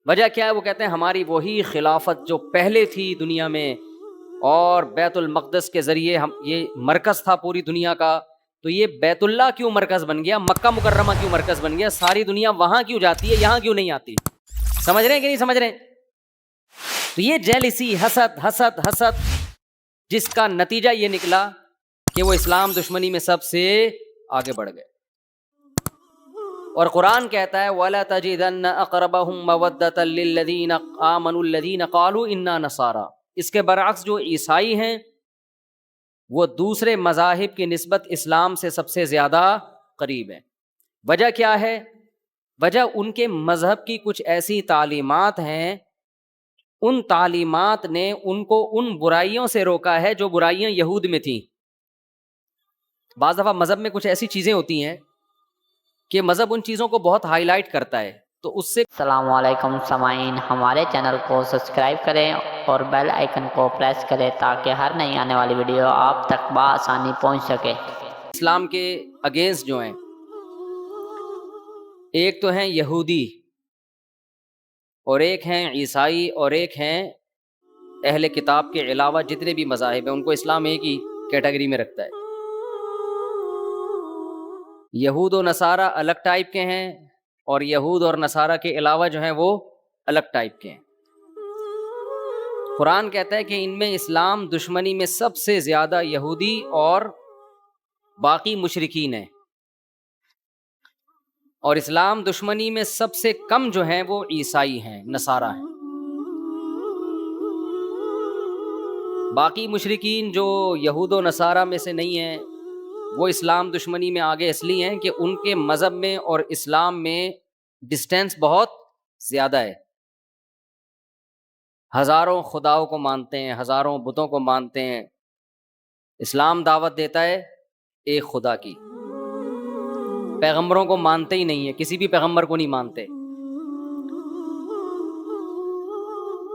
وجہ کیا ہے؟ وہ کہتے ہیں ہماری وہی خلافت جو پہلے تھی دنیا میں، اور بیت المقدس کے ذریعے ہم یہ مرکز تھا پوری دنیا کا، تو یہ بیت اللہ کیوں مرکز بن گیا، مکہ مکرمہ کیوں مرکز بن گیا، ساری دنیا وہاں کیوں جاتی ہے، یہاں کیوں نہیں آتی؟ سمجھ رہے ہیں کہ نہیں سمجھ رہے ہیں؟ تو یہ جیلسی، حسد حسد حسد، جس کا نتیجہ یہ نکلا کہ وہ اسلام دشمنی میں سب سے آگے بڑھ گئے۔ اور قرآن کہتا ہے وَلَا تَجِدَنَّ أَقْرَبَهُمْ مَوَدَّةً لِّلَّذِينَ آمَنُوا الَّذِينَ قَالُوا إِنَّا نَصَارَىٰ۔ اس کے برعکس جو عیسائی ہیں وہ دوسرے مذاہب کی نسبت اسلام سے سب سے زیادہ قریب ہیں۔ وجہ کیا ہے؟ وجہ ان کے مذہب کی کچھ ایسی تعلیمات ہیں، ان تعلیمات نے ان کو ان برائیوں سے روکا ہے جو برائیاں یہود میں تھیں۔ بعض دفعہ مذہب میں کچھ ایسی چیزیں ہوتی ہیں کہ مذہب ان چیزوں کو بہت ہائی لائٹ کرتا ہے، تو اس سے السلام علیکم سامعین، ہمارے چینل کو سبسکرائب کریں اور بیل آئیکن کو پریس کریں تاکہ ہر نئی آنے والی ویڈیو آپ تک بآسانی پہنچ سکے۔ اسلام کے اگینسٹ جو ہیں، ایک تو ہیں یہودی، اور ایک ہیں عیسائی، اور ایک ہیں اہل کتاب کے علاوہ جتنے بھی مذاہب ہیں ان کو اسلام ایک ہی کیٹیگری میں رکھتا ہے۔ یہود و نصارہ الگ ٹائپ کے ہیں، اور یہود اور نصارہ کے علاوہ جو ہیں وہ الگ ٹائپ کے ہیں۔ قرآن کہتا ہے کہ ان میں اسلام دشمنی میں سب سے زیادہ یہودی اور باقی مشرکین ہیں، اور اسلام دشمنی میں سب سے کم جو ہیں وہ عیسائی ہیں، نصارہ ہیں۔ باقی مشرکین جو یہود و نصارہ میں سے نہیں ہیں وہ اسلام دشمنی میں آگے اس لیے ہیں کہ ان کے مذہب میں اور اسلام میں ڈسٹینس بہت زیادہ ہے۔ ہزاروں خداؤں کو مانتے ہیں، ہزاروں بتوں کو مانتے ہیں۔ اسلام دعوت دیتا ہے ایک خدا کی، پیغمبروں کو مانتے ہی نہیں ہے، کسی بھی پیغمبر کو نہیں مانتے۔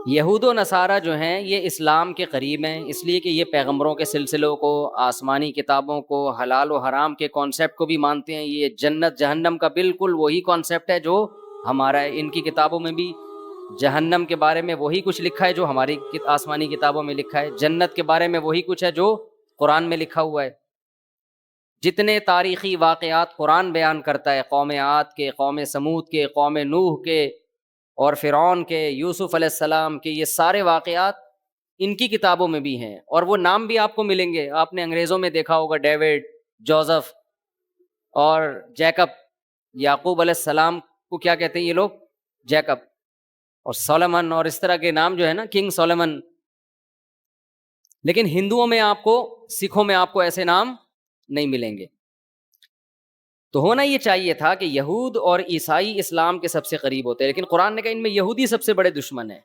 یہود و نصارہ جو ہیں یہ اسلام کے قریب ہیں، اس لیے کہ یہ پیغمبروں کے سلسلوں کو، آسمانی کتابوں کو، حلال و حرام کے کانسیپٹ کو بھی مانتے ہیں۔ یہ جنت جہنم کا بالکل وہی کانسیپٹ ہے جو ہمارا ہے۔ ان کی کتابوں میں بھی جہنم کے بارے میں وہی کچھ لکھا ہے جو ہماری آسمانی کتابوں میں لکھا ہے، جنت کے بارے میں وہی کچھ ہے جو قرآن میں لکھا ہوا ہے۔ جتنے تاریخی واقعات قرآن بیان کرتا ہے، قوم عاد کے، قوم سمود کے، قوم نوح کے، اور فرعون کے، یوسف علیہ السلام کے، یہ سارے واقعات ان کی کتابوں میں بھی ہیں، اور وہ نام بھی آپ کو ملیں گے۔ آپ نے انگریزوں میں دیکھا ہوگا ڈیوڈ، جوزف اور جیکب۔ یعقوب علیہ السلام کو کیا کہتے ہیں یہ لوگ؟ جیکب، اور سولمن، اور اس طرح کے نام جو ہے نا، کنگ سولمن۔ لیکن ہندوؤں میں آپ کو، سکھوں میں آپ کو ایسے نام نہیں ملیں گے۔ تو ہونا یہ چاہیے تھا کہ یہود اور عیسائی اسلام کے سب سے قریب ہوتے ہیں، لیکن قرآن نے کہا ان میں یہودی سب سے بڑے دشمن ہیں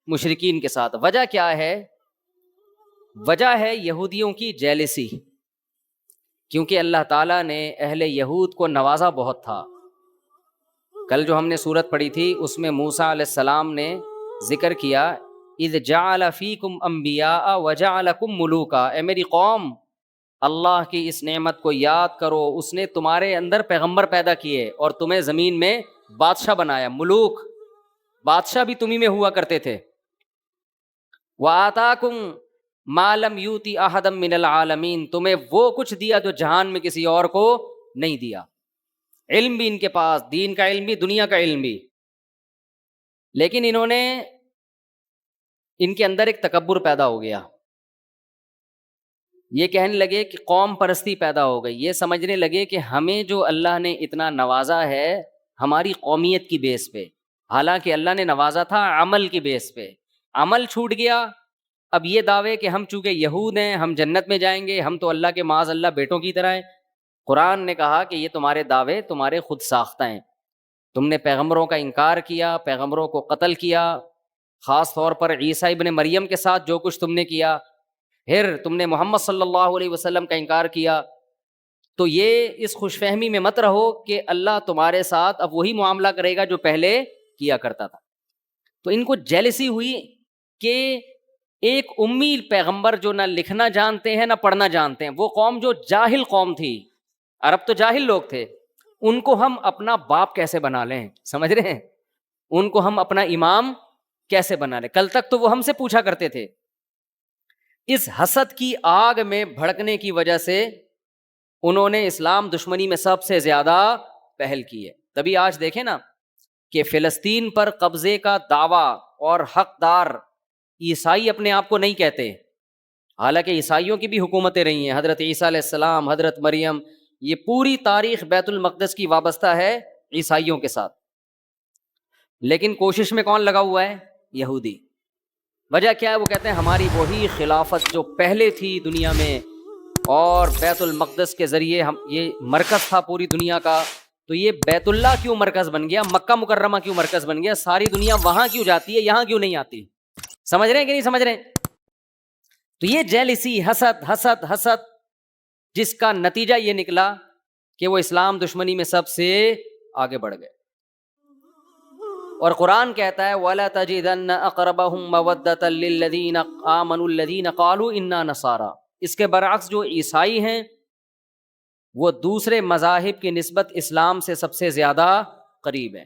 مشرکین کے ساتھ۔ وجہ کیا ہے؟ وجہ ہے یہودیوں کی جیلسی، کیونکہ اللہ تعالیٰ نے اہل یہود کو نوازا بہت تھا۔ کل جو ہم نے سورت پڑھی تھی اس میں موسیٰ علیہ السلام نے ذکر کیا اذ جعل فیکم انبیاء وجعلکم ملوکا، اے میری قوم اللہ کی اس نعمت کو یاد کرو، اس نے تمہارے اندر پیغمبر پیدا کیے اور تمہیں زمین میں بادشاہ بنایا، ملوک، بادشاہ بھی تمہیں میں ہوا کرتے تھے۔ وَآتَاكُمْ مَا لَمْ يُؤْتِ أَحَدًا مِّنَ الْعَالَمِينَ، تمہیں وہ کچھ دیا جو جہان میں کسی اور کو نہیں دیا۔ علم بھی ان کے پاس، دین کا علم بھی، دنیا کا علم بھی، لیکن انہوں نے، ان کے اندر ایک تکبر پیدا ہو گیا۔ یہ کہنے لگے کہ قوم پرستی پیدا ہو گئی، یہ سمجھنے لگے کہ ہمیں جو اللہ نے اتنا نوازا ہے ہماری قومیت کی بیس پہ، حالانکہ اللہ نے نوازا تھا عمل کی بیس پہ۔ عمل چھوٹ گیا، اب یہ دعوے کہ ہم چونکہ یہود ہیں ہم جنت میں جائیں گے، ہم تو اللہ کے معاذ اللہ بیٹوں کی طرح ہیں۔ قرآن نے کہا کہ یہ تمہارے دعوے تمہارے خود ساختہ ہیں، تم نے پیغمبروں کا انکار کیا، پیغمبروں کو قتل کیا، خاص طور پر عیسیٰ ابن مریم کے ساتھ جو کچھ تم نے کیا، پھر تم نے محمد صلی اللہ علیہ وسلم کا انکار کیا۔ تو یہ اس خوش فہمی میں مت رہو کہ اللہ تمہارے ساتھ اب وہی معاملہ کرے گا جو پہلے کیا کرتا تھا۔ تو ان کو جیلسی ہوئی کہ ایک امی پیغمبر جو نہ لکھنا جانتے ہیں نہ پڑھنا جانتے ہیں، وہ قوم جو جاہل قوم تھی، عرب تو جاہل لوگ تھے، ان کو ہم اپنا باپ کیسے بنا لیں، سمجھ رہے ہیں؟ ان کو ہم اپنا امام کیسے بنا لیں. کل تک تو وہ ہم سے پوچھا کرتے تھے. اس حسد کی آگ میں بھڑکنے کی وجہ سے انہوں نے اسلام دشمنی میں سب سے زیادہ پہل کی ہے. تبھی آج دیکھیں نا کہ فلسطین پر قبضے کا دعویٰ اور حقدار عیسائی اپنے آپ کو نہیں کہتے، حالانکہ عیسائیوں کی بھی حکومتیں رہی ہیں. حضرت عیسیٰ علیہ السلام، حضرت مریم، یہ پوری تاریخ بیت المقدس کی وابستہ ہے عیسائیوں کے ساتھ. لیکن کوشش میں کون لگا ہوا ہے؟ یہودی. وجہ کیا ہے؟ وہ کہتے ہیں ہماری وہی خلافت جو پہلے تھی دنیا میں اور بیت المقدس کے ذریعے ہم یہ مرکز تھا پوری دنیا کا، تو یہ بیت اللہ کیوں مرکز بن گیا، مکہ مکرمہ کیوں مرکز بن گیا، ساری دنیا وہاں کیوں جاتی ہے، یہاں کیوں نہیں آتی. سمجھ رہے ہیں کہ نہیں سمجھ رہے ہیں؟ تو یہ جیلسی، حسد حسد حسد، جس کا نتیجہ یہ نکلا کہ وہ اسلام دشمنی میں سب سے آگے بڑھ گئے. اور قرآن کہتا ہے وَلَا تَجِدَنَّ أَقْرَبَهُمْ مَوَدَّةً لِّلَّذِينَ آمَنُوا الَّذِينَ قَالُوا إِنَّا نَصَارَىٰ. اس کے برعکس جو عیسائی ہیں وہ دوسرے مذاہب کی نسبت اسلام سے سب سے زیادہ قریب ہیں.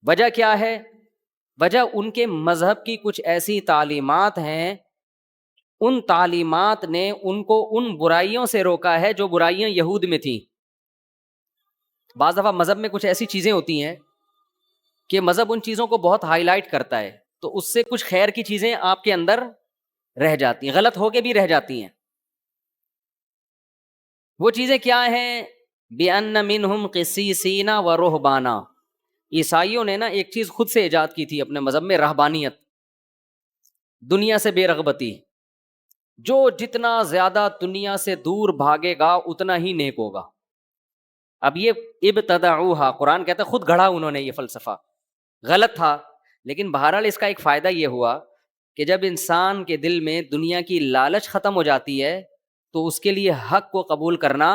وجہ کیا ہے؟ وجہ ان کے مذہب کی کچھ ایسی تعلیمات ہیں، ان تعلیمات نے ان کو ان برائیوں سے روکا ہے جو برائیاں یہود میں تھیں. بعض دفعہ مذہب میں کچھ ایسی چیزیں ہوتی ہیں کہ مذہب ان چیزوں کو بہت ہائی لائٹ کرتا ہے، تو اس سے کچھ خیر کی چیزیں آپ کے اندر رہ جاتی ہیں، غلط ہو کے بھی رہ جاتی ہیں. وہ چیزیں کیا ہیں؟ بِأَنَّ مِنْهُمْ قِسِّيسِينَ وَرُهْبَانًا. عیسائیوں نے نا ایک چیز خود سے ایجاد کی تھی اپنے مذہب میں، رہبانیت، دنیا سے بے رغبتی. جو جتنا زیادہ دنیا سے دور بھاگے گا اتنا ہی نیک ہوگا. اب یہ ابتدعوها، قرآن کہتا ہے خود گھڑا انہوں نے یہ فلسفہ، غلط تھا. لیکن بہرحال اس کا ایک فائدہ یہ ہوا کہ جب انسان کے دل میں دنیا کی لالچ ختم ہو جاتی ہے تو اس کے لیے حق کو قبول کرنا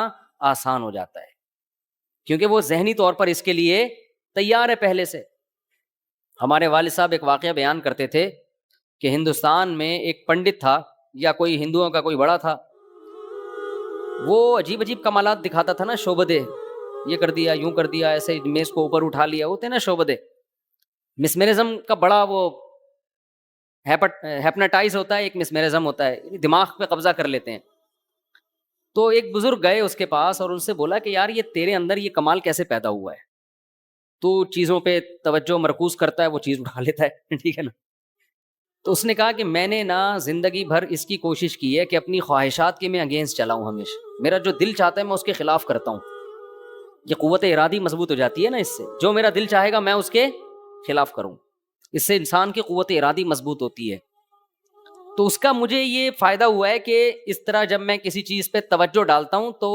آسان ہو جاتا ہے، کیونکہ وہ ذہنی طور پر اس کے لیے تیار ہے پہلے سے. ہمارے والد صاحب ایک واقعہ بیان کرتے تھے کہ ہندوستان میں ایک پنڈت تھا یا کوئی ہندوؤں کا کوئی بڑا تھا، وہ عجیب عجیب کمالات دکھاتا تھا نا، شعبدے، یہ کر دیا، یوں کر دیا، ایسے میز کو اوپر اٹھا لیا، ہوتے نا شعبدے. مسمرزم کا بڑا وہ ہیپناٹائز ہوتا ہے، ایک مسمرزم ہوتا ہے، دماغ پہ قبضہ کر لیتے ہیں. تو ایک بزرگ گئے اس کے پاس اور ان سے بولا کہ یار یہ تیرے اندر یہ کمال کیسے پیدا ہوا ہے؟ تو چیزوں پہ توجہ مرکوز کرتا ہے، وہ چیز اٹھا لیتا ہے، ٹھیک ہے نا. تو اس نے کہا کہ میں نے نا زندگی بھر اس کی کوشش کی ہے کہ اپنی خواہشات کے میں اگینسٹ چلاؤں، ہمیشہ میرا جو دل چاہتا ہے میں اس کے خلاف کرتا ہوں. یہ قوت ارادی مضبوط ہو جاتی ہے نا اس سے، جو میرا دل چاہے گا میں اس کے خلاف کروں، اس سے انسان کی قوت ارادی مضبوط ہوتی ہے. تو اس کا مجھے یہ فائدہ ہوا ہے کہ اس طرح جب میں کسی چیز پہ توجہ ڈالتا ہوں تو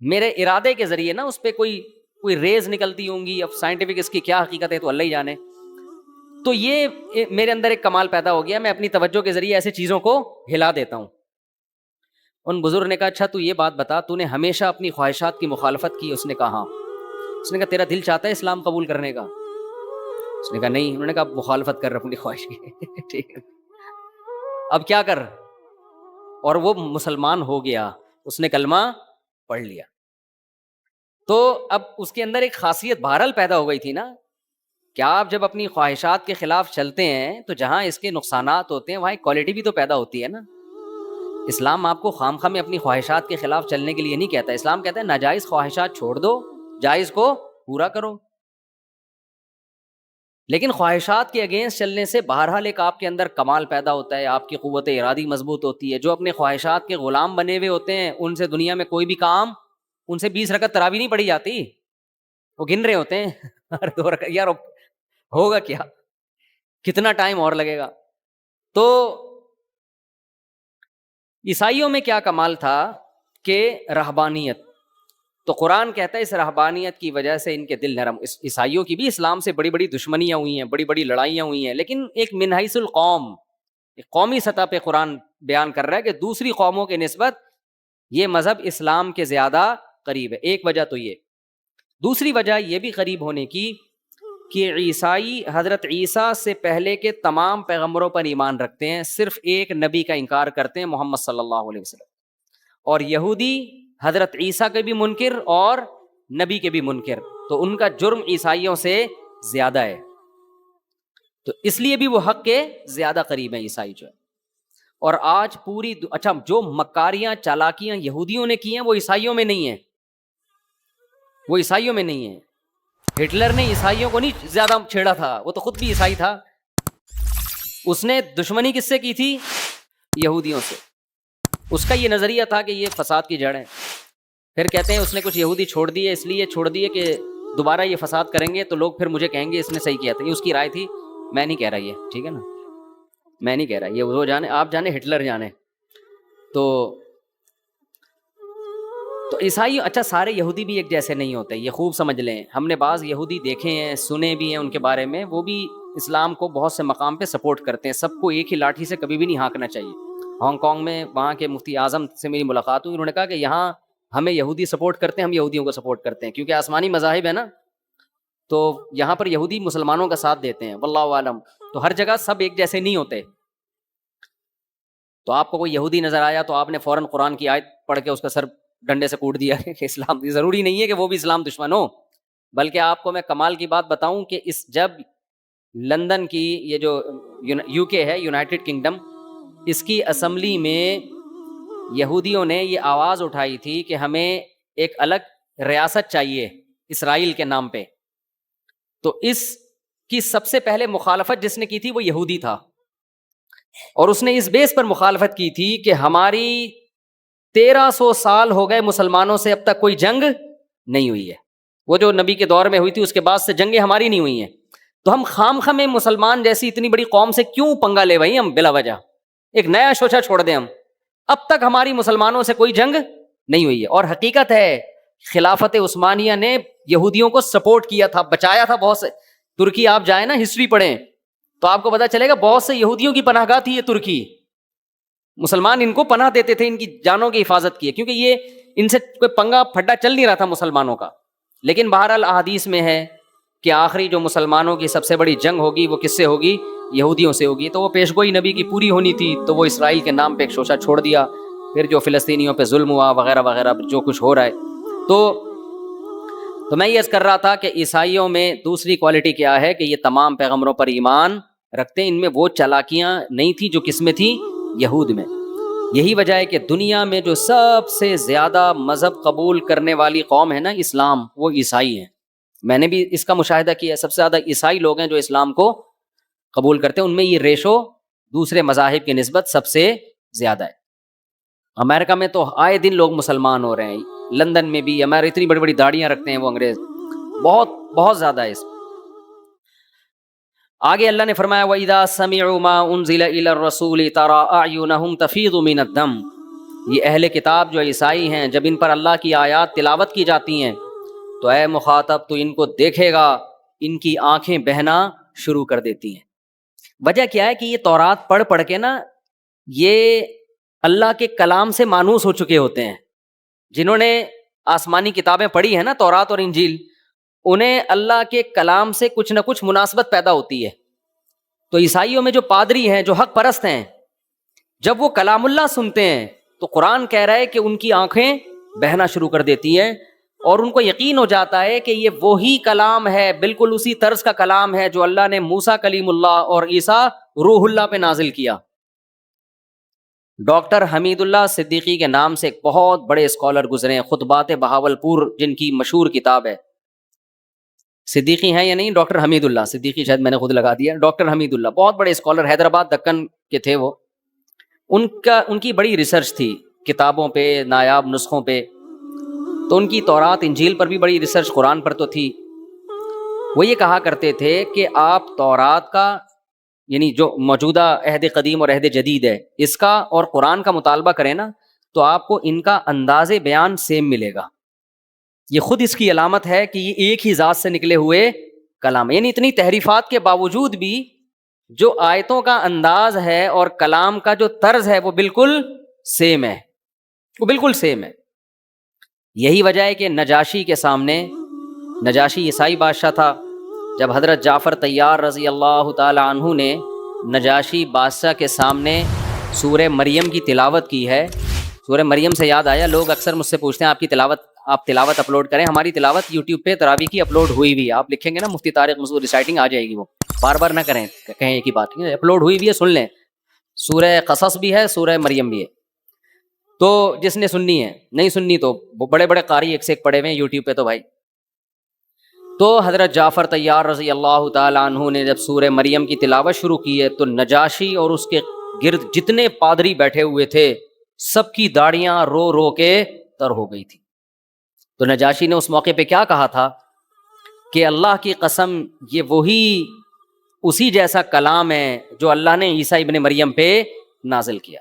میرے ارادے کے ذریعے نا اس پہ کوئی ریز نکلتی ہوں گی. اب سائنٹیفک اس کی کیا حقیقت ہے تو اللہ ہی جانے. تو یہ میرے اندر ایک کمال پیدا ہو گیا، میں اپنی توجہ کے ذریعے ایسے چیزوں کو ہلا دیتا ہوں. ان بزرگ نے کہا اچھا تو یہ بات بتا، تو نے ہمیشہ اپنی خواہشات کی مخالفت کی؟ اس نے کہا ہاں. اس نے کہا تیرا دل چاہتا ہے اسلام قبول کرنے کا؟ اس نے کہا نہیں. انہوں نے کہا مخالفت کر رہا اپنی خواہش کی. ٹھیک ہے، اب کیا کر؟ اور وہ مسلمان ہو گیا، اس نے کلمہ پڑھ لیا. تو اب اس کے اندر ایک خاصیت بہرحال پیدا ہو گئی تھی نا کہ آپ جب اپنی خواہشات کے خلاف چلتے ہیں تو جہاں اس کے نقصانات ہوتے ہیں وہاں ایک کوالٹی بھی تو پیدا ہوتی ہے نا. اسلام آپ کو خامخواہ میں اپنی خواہشات کے خلاف چلنے کے لیے نہیں کہتا. اسلام کہتا ہے ناجائز خواہشات چھوڑ دو، جائز کو پورا کرو. لیکن خواہشات کے اگینسٹ چلنے سے بہرحال ایک آپ کے اندر کمال پیدا ہوتا ہے، آپ کی قوت ارادی مضبوط ہوتی ہے. جو اپنے خواہشات کے غلام بنے ہوئے ہوتے ہیں ان سے دنیا میں کوئی بھی کام، ان سے 20 رکعت تراویح نہیں پڑھی جاتی، وہ گن رہے ہوتے ہیں ہر 2 رکعت، یار ہوگا کیا، کتنا ٹائم اور لگے گا. تو عیسائیوں میں کیا کمال تھا کہ رہبانیت. تو قرآن کہتا ہے اس رہبانیت کی وجہ سے ان کے دل نرم. عیسائیوں کی بھی اسلام سے بڑی بڑی دشمنیاں ہوئی ہیں، بڑی بڑی لڑائیاں ہوئی ہیں، لیکن ایک من حیث القوم، ایک قومی سطح پہ قرآن بیان کر رہا ہے کہ دوسری قوموں کے نسبت یہ مذہب اسلام کے زیادہ قریب ہے. ایک وجہ تو یہ. دوسری وجہ یہ بھی قریب ہونے کی کہ عیسائی حضرت عیسیٰ سے پہلے کے تمام پیغمبروں پر ایمان رکھتے ہیں، صرف ایک نبی کا انکار کرتے ہیں، محمد صلی اللہ علیہ وسلم. اور یہودی حضرت عیسیٰ کے بھی منکر اور نبی کے بھی منکر. تو ان کا جرم عیسائیوں سے زیادہ ہے، تو اس لیے بھی وہ حق کے زیادہ قریب ہیں عیسائی جو ہے. اور آج پوری اچھا جو مکاریاں چالاکیاں یہودیوں نے کی ہیں وہ عیسائیوں میں نہیں ہیں، وہ عیسائیوں میں نہیں ہیں. ہٹلر نے عیسائیوں کو نہیں زیادہ چھیڑا تھا، وہ تو خود بھی عیسائی تھا. اس نے دشمنی کس سے کی تھی؟ یہودیوں سے. اس کا یہ نظریہ تھا کہ یہ فساد کی جڑ ہے. پھر کہتے ہیں اس نے کچھ یہودی چھوڑ دیے، اس لیے چھوڑ دیے کہ دوبارہ یہ فساد کریں گے تو لوگ پھر مجھے کہیں گے اس نے صحیح کیا تھا. یہ اس کی رائے تھی، میں نہیں کہہ رہا یہ، ٹھیک ہے نا، میں نہیں کہہ رہا یہ، وہ جانے، آپ جانے، ہٹلر جانے. تو عیسائی، اچھا سارے یہودی بھی ایک جیسے نہیں ہوتے، یہ خوب سمجھ لیں. ہم نے بعض یہودی دیکھے ہیں، سنے بھی ہیں ان کے بارے میں، وہ بھی اسلام کو بہت سے مقام پہ سپورٹ کرتے ہیں. سب کو ایک ہی لاٹھی سے کبھی بھی نہیں ہانکنا چاہیے. ہانگ کانگ میں وہاں کے مفتی اعظم سے میری ملاقات ہوئی، انہوں نے کہا کہ یہاں ہمیں یہودی سپورٹ کرتے ہیں، ہم یہودیوں کو سپورٹ کرتے ہیں، کیونکہ آسمانی مذاہب ہے نا، تو یہاں پر یہودی مسلمانوں کا ساتھ دیتے ہیں، واللہ عالم. تو ہر جگہ سب ایک جیسے نہیں ہوتے. تو آپ کو کوئی یہودی نظر آیا تو آپ نے فوراً قرآن کی آیت پڑھ کے اس کا سر ڈنڈے سے کوٹ دیا کہ اسلام، ضروری نہیں ہے کہ وہ بھی اسلام دشمن ہو. بلکہ آپ کو میں کمال کی بات بتاؤں کہ اس جب لندن کی یہ جو یو کے ہے، یونائٹڈ کنگڈم، اس کی اسمبلی میں یہودیوں نے یہ آواز اٹھائی تھی کہ ہمیں ایک الگ ریاست چاہیے اسرائیل کے نام پہ. تو اس کی سب سے پہلے مخالفت جس نے کی تھی وہ یہودی تھا، اور اس نے اس بیس پر مخالفت کی تھی کہ ہماری 1300 سال ہو گئے مسلمانوں سے اب تک کوئی جنگ نہیں ہوئی ہے. وہ جو نبی کے دور میں ہوئی تھی اس کے بعد سے جنگیں ہماری نہیں ہوئی ہیں، تو ہم خام خواہ میں مسلمان جیسی اتنی بڑی قوم سے کیوں پنگا لے بھائی، ہم بلا وجہ ایک نیا شوشہ چھوڑ دیں. ہم اب تک ہماری مسلمانوں سے کوئی جنگ نہیں ہوئی ہے. اور حقیقت ہے خلافت عثمانیہ نے یہودیوں کو سپورٹ کیا تھا، بچایا تھا. بہت سے ترکی آپ جائیں نا، ہسٹری پڑھیں تو آپ کو پتا چلے گا بہت سے یہودیوں کی پناہ گاہ تھی یہ ترکی. مسلمان ان کو پناہ دیتے تھے، ان کی جانوں کی حفاظت کی ہے، کیونکہ یہ ان سے کوئی پنگا پھڈا چل نہیں رہا تھا مسلمانوں کا. لیکن بہرحال احادیث میں ہے کہ آخری جو مسلمانوں کی سب سے بڑی جنگ ہوگی وہ کس سے ہوگی؟ یہودیوں سے ہوگی. تو وہ پیشگوئی نبی کی پوری ہونی تھی، تو وہ اسرائیل کے نام پہ ایک شوشہ چھوڑ دیا. پھر جو فلسطینیوں پہ ظلم ہوا وغیرہ وغیرہ جو کچھ ہو رہا ہے. تو میں یہ عرض کر رہا تھا کہ عیسائیوں میں دوسری کوالٹی کیا ہے کہ یہ تمام پیغمبروں پر ایمان رکھتے ہیں. ان میں وہ چالاکیاں نہیں تھی جو کس میں تھی؟ یہود میں. یہی وجہ ہے کہ دنیا میں جو سب سے زیادہ مذہب قبول کرنے والی قوم ہے نا اسلام، وہ عیسائی ہیں. میں نے بھی اس کا مشاہدہ کیا ہے، سب سے زیادہ عیسائی لوگ ہیں جو اسلام کو قبول کرتے ہیں. ان میں یہ ریشو دوسرے مذاہب کی نسبت سب سے زیادہ ہے. امریکہ میں تو آئے دن لوگ مسلمان ہو رہے ہیں، لندن میں بھی. ہمارے اتنی بڑی بڑی داڑیاں رکھتے ہیں وہ انگریز، بہت بہت زیادہ ہے اس. آگے اللہ نے فرمایا وَإِذَا سَمِعُوا مَا أُنزِلَ إِلَى الرَّسُولِ تَرَىٰ أَعْيُنَهُمْ تَفِيضُ مِنَ الدَّمْعِ. یہ اہل کتاب جو عیسائی ہیں، جب ان پر اللہ کی آیات تلاوت کی جاتی ہیں تو اے مخاطب تو ان کو دیکھے گا ان کی آنکھیں بہنا شروع کر دیتی ہیں. وجہ کیا ہے کہ یہ تورات پڑھ پڑھ کے نا یہ اللہ کے کلام سے مانوس ہو چکے ہوتے ہیں. جنہوں نے آسمانی کتابیں پڑھی ہیں نا، تورات اور انجیل، انہیں اللہ کے کلام سے کچھ نہ کچھ مناسبت پیدا ہوتی ہے. تو عیسائیوں میں جو پادری ہیں، جو حق پرست ہیں، جب وہ کلام اللہ سنتے ہیں تو قرآن کہہ رہا ہے کہ ان کی آنکھیں بہنا شروع کر دیتی ہیں، اور ان کو یقین ہو جاتا ہے کہ یہ وہی کلام ہے، بالکل اسی طرز کا کلام ہے جو اللہ نے موسیٰ کلیم اللہ اور عیسیٰ روح اللہ پہ نازل کیا. ڈاکٹر حمید اللہ صدیقی کے نام سے ایک بہت بڑے اسکالر گزرے ہیں، خطبات بہاولپور جن کی مشہور کتاب ہے. صدیقی ہیں یا نہیں؟ ڈاکٹر حمید اللہ صدیقی، شاید میں نے خود لگا دیا. ڈاکٹر حمید اللہ بہت بڑے اسکالر، حیدرآباد دکن کے تھے وہ. ان کی بڑی ریسرچ تھی کتابوں پہ، نایاب نسخوں پہ. تو ان کی تورات انجیل پر بھی بڑی ریسرچ، قرآن پر تو تھی. وہ یہ کہا کرتے تھے کہ آپ تورات کا، یعنی جو موجودہ عہد قدیم اور عہد جدید ہے، اس کا اور قرآن کا مطالبہ کریں نا تو آپ کو ان کا انداز بیان سیم ملے گا. یہ خود اس کی علامت ہے کہ یہ ایک ہی ذات سے نکلے ہوئے کلام ہے. یعنی اتنی تحریفات کے باوجود بھی جو آیتوں کا انداز ہے اور کلام کا جو طرز ہے وہ بالکل سیم ہے، وہ بالکل سیم ہے. یہی وجہ ہے کہ نجاشی کے سامنے، نجاشی عیسائی بادشاہ تھا، جب حضرت جعفر طیار رضی اللہ تعالی عنہ نے نجاشی بادشاہ کے سامنے سورہ مریم کی تلاوت کی ہے. سورہ مریم سے یاد آیا، لوگ اکثر مجھ سے پوچھتے ہیں آپ کی تلاوت آپ تلاوت اپلوڈ کریں. ہماری تلاوت یوٹیوب پہ تراویح کی اپلوڈ ہوئی بھی ہے, آپ لکھیں گے نا مفتی طارق مسعود ریسائٹنگ آ جائے گی, وہ بار بار نہ کریں, کہیں ایک ہی بات, اپلوڈ ہوئی بھی ہے, سن لیں. سورہ قصص بھی ہے, سورہ مریم بھی ہے. تو جس نے سننی ہے, نہیں سننی تو وہ بڑے بڑے قاری ایک سے ایک پڑے ہوئے ہیں یوٹیوب پہ تو بھائی. تو حضرت جعفر طیار رضی اللہ تعالیٰ عنہ نے جب سورہ مریم کی تلاوت شروع کی ہے تو نجاشی اور اس کے گرد جتنے پادری بیٹھے ہوئے تھے سب کی داڑیاں رو رو کے تر ہو گئی تھی. تو نجاشی نے اس موقع پہ کیا کہا تھا کہ اللہ کی قسم یہ وہی اسی جیسا کلام ہے جو اللہ نے عیسیٰ ابن مریم پہ نازل کیا.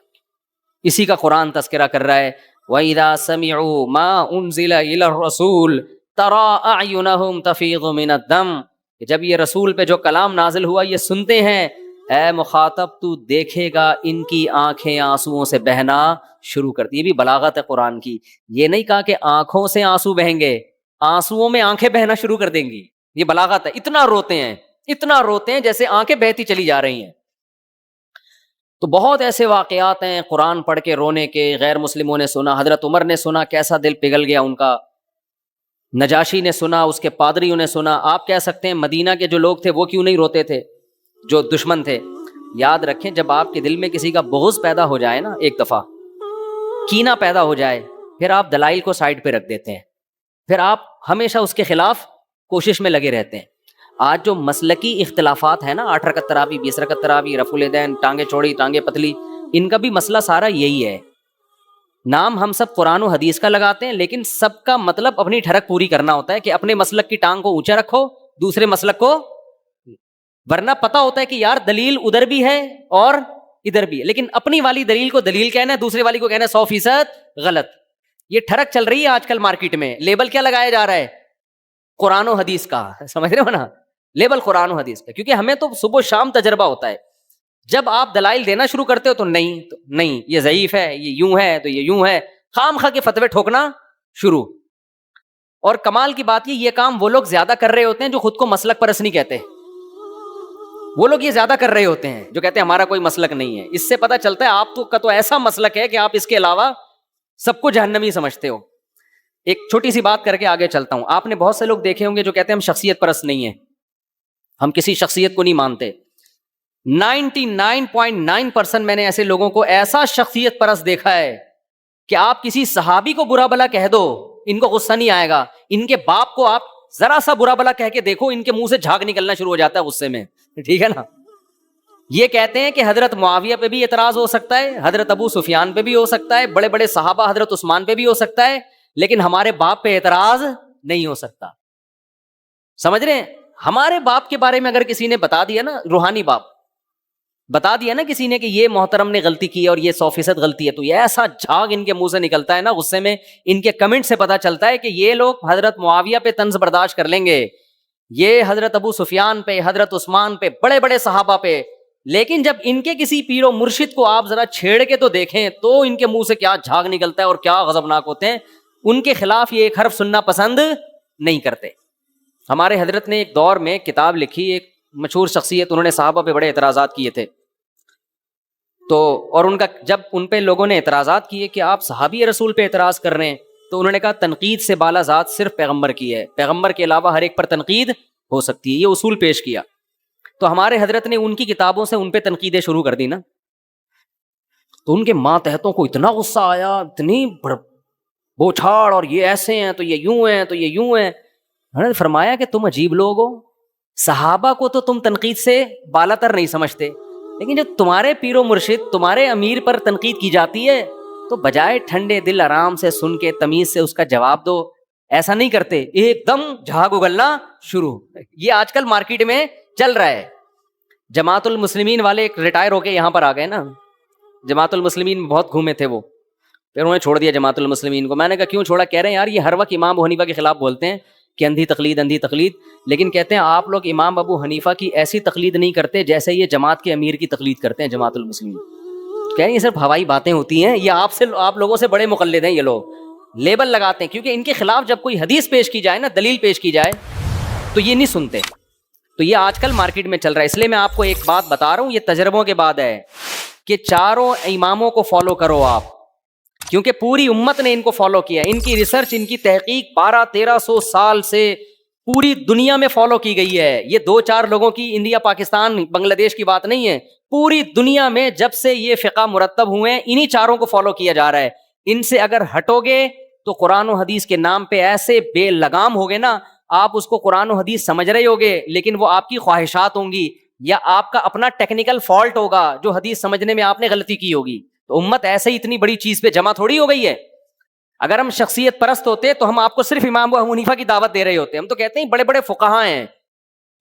اسی کا قرآن تذکرہ کر رہا ہے, وَإِذَا سَمِعُوا مَا أُنزِلَ إِلَى الرَّسُولِ تَرَىٰ أَعْيُنَهُمْ تَفِيضُ مِنَ الدَّمْعِ, جب یہ رسول پہ جو کلام نازل ہوا یہ سنتے ہیں, اے مخاطب تو دیکھے گا ان کی آنکھیں آنسوؤں سے بہنا شروع کرتی. یہ بھی بلاغت ہے قرآن کی, یہ نہیں کہا کہ آنکھوں سے آنسو بہیں گے, آنسوؤں میں آنکھیں بہنا شروع کر دیں گی. یہ بلاغت ہے. اتنا روتے ہیں جیسے آنکھیں بہتی چلی جا رہی ہیں. تو بہت ایسے واقعات ہیں قرآن پڑھ کے رونے کے. غیر مسلموں نے سنا, حضرت عمر نے سنا, کیسا دل پگھل گیا ان کا. نجاشی نے سنا, اس کے پادریوں نے سنا. آپ کہہ سکتے ہیں مدینہ کے جو لوگ تھے وہ کیوں نہیں روتے تھے, جو دشمن تھے. یاد رکھیں جب آپ کے دل میں کسی کا بغض پیدا ہو جائے نا, ایک دفعہ کینہ پیدا ہو جائے, پھر آپ دلائل کو سائڈ پہ رکھ دیتے ہیں, پھر آپ ہمیشہ اس کے خلاف کوشش میں لگے رہتے ہیں. آج جو مسلکی اختلافات ہیں نا, 8 رکعت تراویح, 20 رکعت تراویح, رفع الیدین, ٹانگیں چوڑی ٹانگیں پتلی, ان کا بھی مسئلہ سارا یہی ہے. نام ہم سب قرآن و حدیث کا لگاتے ہیں, لیکن سب کا مطلب اپنی ٹھڑک پوری کرنا ہوتا ہے کہ اپنے مسلک کی ٹانگ کو اونچا رکھو, دوسرے مسلک کو, ورنہ پتا ہوتا ہے کہ یار دلیل ادھر بھی ہے اور ادھر بھی ہے, لیکن اپنی والی دلیل کو دلیل کہنا ہے, دوسرے والی کو کہنا ہے 100% غلط. یہ ٹھڑک چل رہی ہے آج کل مارکیٹ میں. لیبل کیا لگایا جا رہا ہے, قرآن و حدیث کا, سمجھ رہے ہو نا, لیبل قرآن و حدیث کا. کیونکہ ہمیں تو صبح شام تجربہ ہوتا ہے. جب آپ دلائل دینا شروع کرتے ہو تو نہیں یہ ضعیف ہے, یہ یوں ہے تو یہ یوں ہے, خام خواہ کے فتوے ٹھوکنا شروع. اور کمال کی بات یہ کام وہ لوگ زیادہ کر رہے ہوتے ہیں جو خود کو مسلک پرست نہیں کہتے. وہ لوگ یہ زیادہ کر رہے ہوتے ہیں جو کہتے ہیں ہمارا کوئی مسلک نہیں ہے. اس سے پتہ چلتا ہے آپ کا تو ایسا مسلک ہے کہ آپ اس کے علاوہ سب کو جہنمی سمجھتے ہو. ایک چھوٹی سی بات کر کے آگے چلتا ہوں. آپ نے بہت سے لوگ دیکھے ہوں گے جو کہتے ہیں ہم شخصیت پرست نہیں ہیں, ہم کسی شخصیت کو نہیں مانتے. 99.9% میں نے ایسے لوگوں کو ایسا شخصیت پرست دیکھا ہے کہ آپ کسی صحابی کو برا بلا کہہ دو, ان کو غصہ نہیں آئے گا. ان کے باپ کو آپ ذرا سا برا بلا کہہ کے دیکھو, ان کے منہ سے جھاگ نکلنا شروع ہو جاتا ہے غصے میں. ٹھیک ہے نا. یہ کہتے ہیں کہ حضرت معاویہ پہ بھی اعتراض ہو سکتا ہے, حضرت ابو سفیان پہ بھی ہو سکتا ہے, بڑے بڑے صحابہ حضرت عثمان پہ بھی ہو سکتا ہے, لیکن ہمارے باپ پہ اعتراض نہیں ہو سکتا. سمجھ رہے ہیں, ہمارے باپ کے بارے میں اگر کسی نے بتا دیا نا, روحانی باپ بتا دیا نا کسی نے کہ یہ محترم نے غلطی کی ہے اور یہ 100% غلطی ہے, تو یہ ایسا جھاگ ان کے منہ سے نکلتا ہے نا غصے میں. ان کے کمنٹ سے پتا چلتا ہے کہ یہ لوگ حضرت معاویہ پہ طنز برداشت کر لیں گے, یہ حضرت ابو سفیان پہ, حضرت عثمان پہ, بڑے بڑے صحابہ پہ, لیکن جب ان کے کسی پیر و مرشد کو آپ ذرا چھیڑ کے تو دیکھیں تو ان کے منہ سے کیا جھاگ نکلتا ہے اور کیا غضبناک ہوتے ہیں. ان کے خلاف یہ ایک حرف سننا پسند نہیں کرتے. ہمارے حضرت نے ایک دور میں کتاب لکھی, ایک مشہور شخصیت, انہوں نے صحابہ پہ بڑے اعتراضات کیے تھے. تو اور ان کا جب ان پہ لوگوں نے اعتراضات کیے کہ آپ صحابی رسول پہ اعتراض کر رہے ہیں, تو انہوں نے کہا تنقید سے بالا ذات صرف پیغمبر کی ہے, پیغمبر کے علاوہ ہر ایک پر تنقید ہو سکتی ہے. یہ اصول پیش کیا. تو ہمارے حضرت نے ان کی کتابوں سے ان پہ تنقیدیں شروع کر دی نا, تو ان کے ماتحتوں کو اتنا غصہ آیا, اتنی بوچھاڑ, اور یہ ایسے ہیں تو یہ یوں ہیں تو یہ یوں ہیں. انہوں نے فرمایا کہ تم عجیب لوگ ہو, صحابہ کو تو تم تنقید سے بالا تر نہیں سمجھتے, لیکن جو تمہارے پیر و مرشد, تمہارے امیر پر تنقید کی جاتی ہے تو بجائے ٹھنڈے دل آرام سے سن کے تمیز سے اس کا جواب دو, ایسا نہیں کرتے, ایک دم جھاگ اگلنا شروع. یہ آج کل مارکیٹ میں چل رہا ہے. جماعت المسلمین والے ایک ریٹائر ہو کے یہاں پر آ گئے نا, جماعت المسلمین میں بہت گھومے تھے وہ, پھر انہوں نے چھوڑ دیا جماعت المسلمین کو. میں نے کہا کیوں چھوڑا؟ کہہ رہے ہیں یار یہ ہر وقت امام ابو حنیفہ کے خلاف بولتے ہیں کہ اندھی تقلید, لیکن کہتے ہیں آپ لوگ امام ابو حنیفہ کی ایسی تقلید نہیں کرتے جیسے یہ جماعت کے امیر کی تقلید کرتے ہیں جماعت المسلمین. کہہ رہے ہیں یہ صرف ہوائی باتیں ہوتی ہیں, یہ آپ لوگوں سے بڑے مقلد ہیں. یہ لوگ لیبل لگاتے ہیں کیونکہ ان کے خلاف جب کوئی حدیث پیش کی جائے نا, دلیل پیش کی جائے, تو یہ نہیں سنتے. تو یہ آج کل مارکیٹ میں چل رہا ہے. اس لیے میں آپ کو ایک بات بتا رہا ہوں, یہ تجربوں کے بعد ہے کہ چاروں اماموں کو فالو کرو آپ. کیونکہ پوری امت نے ان کو فالو کیا. ان کی ریسرچ, ان کی تحقیق 1200-1300 سال سے پوری دنیا میں فالو کی گئی ہے. یہ 2-4 لوگوں کی انڈیا, پاکستان, بنگلہ دیش کی بات نہیں ہے. پوری دنیا میں جب سے یہ فقہ مرتب ہوئے ہیں انہی چاروں کو فالو کیا جا رہا ہے. ان سے اگر ہٹو گے تو قرآن و حدیث کے نام پہ ایسے بے لگام ہوگے نا, آپ اس کو قرآن و حدیث سمجھ رہے ہوگے لیکن وہ آپ کی خواہشات ہوں گی یا آپ کا اپنا ٹیکنیکل فالٹ ہوگا جو حدیث سمجھنے میں آپ نے غلطی کی ہوگی. تو امت ایسے ہی اتنی بڑی چیز پہ جمع تھوڑی ہو گئی ہے. اگر ہم شخصیت پرست ہوتے تو ہم آپ کو صرف امام ابو حنیفہ کی دعوت دے رہے ہوتے. ہم تو کہتے ہیں بڑے بڑے فقہاء ہیں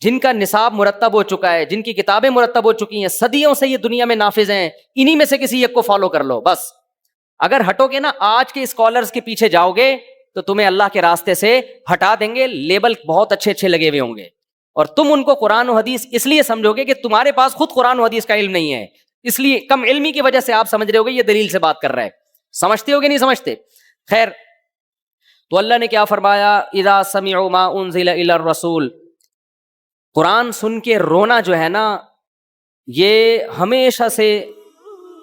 جن کا نصاب مرتب ہو چکا ہے, جن کی کتابیں مرتب ہو چکی ہیں, صدیوں سے یہ دنیا میں نافذ ہیں, انہی میں سے کسی ایک کو فالو کر لو بس. اگر ہٹو گے نا, آج کے اسکالرز کے پیچھے جاؤ گے تو تمہیں اللہ کے راستے سے ہٹا دیں گے. لیبل بہت اچھے اچھے لگے ہوئے ہوں گے اور تم ان کو قرآن و حدیث اس لیے سمجھو گے کہ تمہارے پاس خود قرآن و حدیث کا علم نہیں ہے, اس لیے کم علمی کی وجہ سے آپ سمجھ رہے ہوگے یہ دلیل سے بات کر رہا ہے. سمجھتے ہوگے نہیں سمجھتے؟ خیر, تو اللہ نے کیا فرمایا, اذا سمعوا ما انزل الی الرسول. قرآن سن کے رونا جو ہے نا, یہ ہمیشہ سے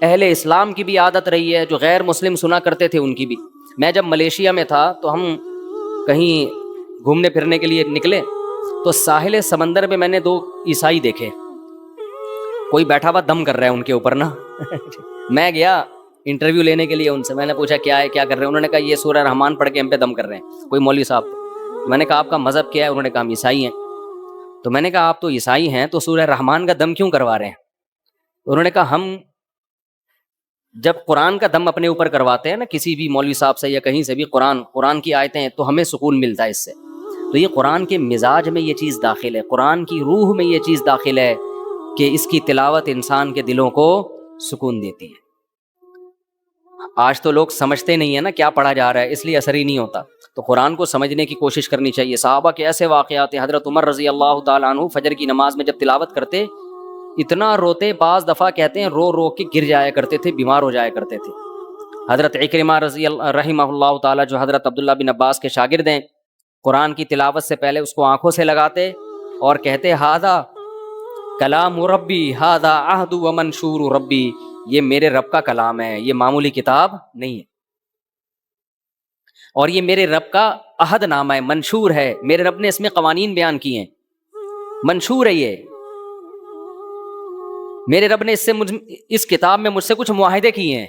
اہل اسلام کی بھی عادت رہی ہے, جو غیر مسلم سنا کرتے تھے ان کی بھی. میں جب ملیشیا میں تھا تو ہم کہیں گھومنے پھرنے کے لیے نکلے تو ساحل سمندر میں میں نے 2 عیسائی دیکھے, کوئی بیٹھا ہوا دم کر رہا ہے ان کے اوپر نا. میں گیا انٹرویو لینے کے لیے ان سے, میں نے پوچھا کیا ہے, کیا کر رہے ہیں؟ انہوں نے کہا یہ سورہ رحمان پڑھ کے ہم پہ دم کر رہے ہیں. کوئی مولوی صاحب تھے. میں نے کہا آپ کا مذہب کیا ہے؟ انہوں نے کہا ہم عیسائی ہیں. تو میں نے کہا آپ تو عیسائی ہیں تو سورہ رحمان کا دم کیوں کروا رہے ہیں؟ انہوں نے کہا ہم جب قرآن کا دم اپنے اوپر کرواتے ہیں نا کسی بھی مولوی صاحب سے یا کہیں سے بھی, قرآن کی آیتیں ہیں تو ہمیں سکون ملتا ہے اس سے. تو یہ قرآن کے مزاج میں یہ چیز داخل ہے, قرآن کی روح میں یہ چیز داخل ہے کہ اس کی تلاوت انسان کے دلوں کو سکون دیتی ہے. آج تو لوگ سمجھتے نہیں ہیں نا کیا پڑھا جا رہا ہے, اس لیے اثر ہی نہیں ہوتا. تو قرآن کو سمجھنے کی کوشش کرنی چاہیے. صحابہ کے ایسے واقعات ہیں, حضرت عمر رضی اللہ تعالیٰ عنہ فجر کی نماز میں جب تلاوت کرتے اتنا روتے, بعض دفعہ کہتے ہیں رو رو کے گر جایا کرتے تھے, بیمار ہو جایا کرتے تھے. حضرت عکرمہ رحمہ اللہ تعالیٰ جو حضرت عبداللہ بن عباس کے شاگرد ہیں, قرآن کی تلاوت سے پہلے اس کو آنکھوں سے لگاتے اور کہتے ھذا کلام ربی ھذا عہد و منشور ربی, یہ میرے رب کا کلام ہے, یہ معمولی کتاب نہیں ہے, اور یہ میرے رب کا عہد نامہ ہے, منشور ہے, میرے رب نے اس میں قوانین بیان کیے ہیں, منشور ہے یہ, میرے رب نے اس کتاب میں مجھ سے کچھ معاہدے کیے ہیں.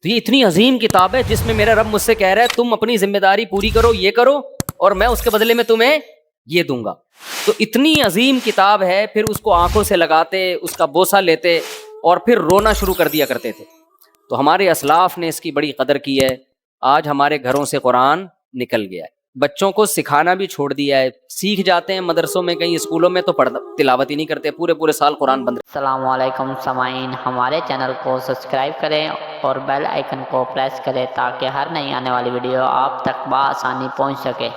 تو یہ اتنی عظیم کتاب ہے جس میں میرا رب مجھ سے کہہ رہا ہے تم اپنی ذمہ داری پوری کرو, یہ کرو, اور میں اس کے بدلے میں تمہیں یہ دوں گا. تو اتنی عظیم کتاب ہے, پھر اس کو آنکھوں سے لگاتے, اس کا بوسہ لیتے اور پھر رونا شروع کر دیا کرتے تھے. تو ہمارے اسلاف نے اس کی بڑی قدر کی ہے. آج ہمارے گھروں سے قرآن نکل گیا ہے, بچوں کو سکھانا بھی چھوڑ دیا ہے, سیکھ جاتے ہیں مدرسوں میں کہیں اسکولوں میں تو تلاوت ہی نہیں کرتے, پورے سال قرآن بند. السلام علیکم سامعین, ہمارے چینل کو سبسکرائب کریں اور بیل آئیکن کو پریس کریں تاکہ ہر نئی آنے والی ویڈیو آپ تک بآسانی پہنچ سکے.